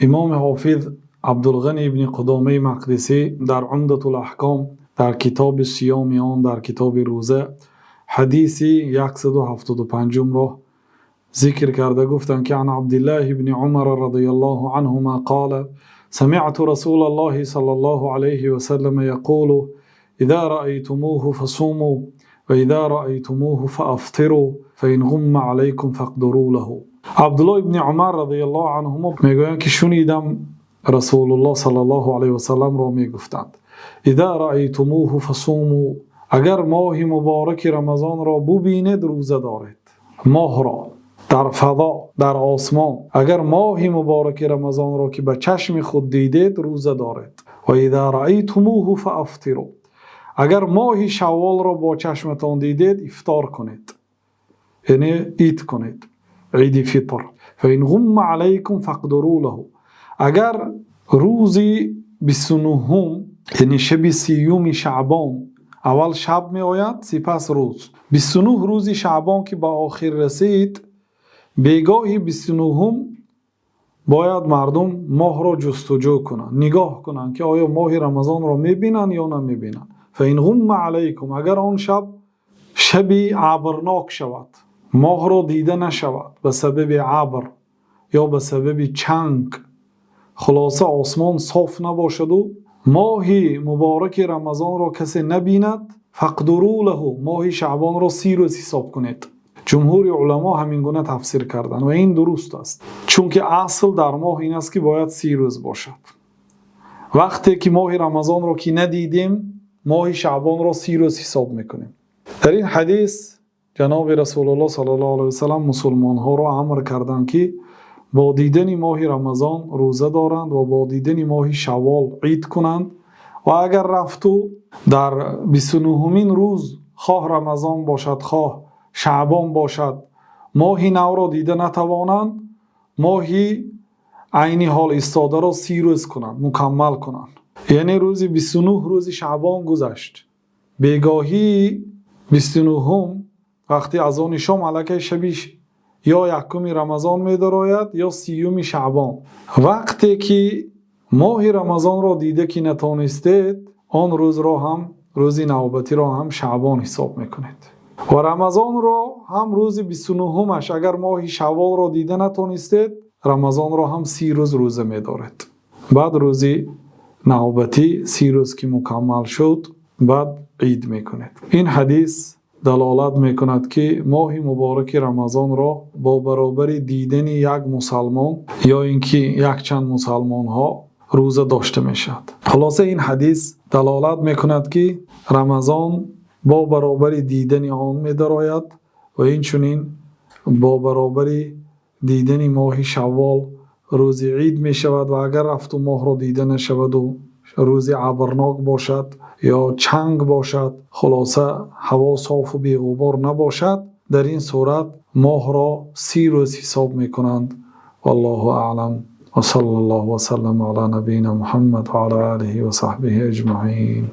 امام حافظ عبدالغنی ابن قدامه مقدسی در عمدة الاحکام در کتاب صیام آن در کتاب روزه حدیثی 175 را ذکر کرده گفتند که عن عبدالله ابن عمر رضی الله عنهما قال سمعت رسول الله صلی الله علیه وسلم یقول اذا رأيتموه فصوموا واذا رأيتموه فافطروا فان غم عليكم فاقدروا له. عبدالله ابن عمر رضی الله عنهما میگویند که شنیدم رسول الله صلی الله علیه و سلم را میگفتند اذا رأيتموه فصوموا، اگر ماه مبارک رمضان را ببینید روزه دارید. ماه را در فضا در آسمان اگر ماه مبارک رمضان را که به چشم خود دیدید روزه دارید. و اذا رأيتموه فافطروا، اگر ماه شوال را با چشمتان دیدید افطار کنید، یعنی عید کنید، عید فطر. فإن غم علیکم فاقدروا له، اگر روزی 29 یعنی شب 30 شعبان، اول شب می آید سپس روز 29 روز شعبان که به آخر رسید، بیگاهی 29 باید مردم ماه را جستجو کنند، نگاه کنند که آیا ماه رمضان را می بینند یا نمی بینند. فإن غم علیکم، اگر آن شب ابرناک شود، ماه را دیده نشود به سبب ابر یا به سبب چنگ، خلاصه آسمان صاف نباشد و ماه مبارک رمضان را کسی نبیند، فاقدروا له، ماه شعبان را 30 روز حساب کنید. جمهور علما همین گونه تفسیر کردند و این درست است، چون که اصل در ماه این است که باید 30 روز باشد. وقتی که ماه رمضان را که ندیدیم، ماه شعبان را 30 روز حساب میکنیم. در این حدیث جناب رسول الله صلی الله علیه و سلم مسلمان ها را امر کردند که با دیدن ماه رمضان روزه دارند و با دیدن ماه شوال عید کنند و اگر رفتو در 29مین روز خواه رمضان باشد خواه شعبان باشد ماه نو را دیده نتوانند، ماه عینی حال ایستاده را 30 روز کنند، مکمل کنند. یعنی روز 29 روز شعبان گذشت، بیگاهی 29 وقتی از آن شام علیکه شبیش یا یکم رمضان می دراید یا 30 شعبان، وقتی که ماه رمضان را دیده که نتانستید، آن روز را هم روز نوبتی را هم شعبان حساب میکنید و رمضان را هم روز 29 اگر ماه شوال را دیده نتانستید، رمضان را هم 30 روز روزه می دارید. بعد روز نوبتی 30 روز که مکمل شد بعد عید میکنید. این حدیث دلالت میکند که ماه مبارک رمضان را با برابر دیدن یک مسلمان یا اینکه یک چند مسلمان ها روزه داشته میشد. خلاصه این حدیث دلالت میکند که رمضان با برابر دیدن آن می‌دراید و اینچنین با برابر دیدن ماه شوال روز عید میشود و اگر رفت و ماه را دیده نشود و روز ابرناک باشد یا چنگ باشد، خلاصه هوا صاف و بی غبار نباشد، در این صورت ماه را 30 روز حساب میکنند. والله اعلم و صلی الله و سلم علی نبینا محمد و علی آله و صحبه اجمعین.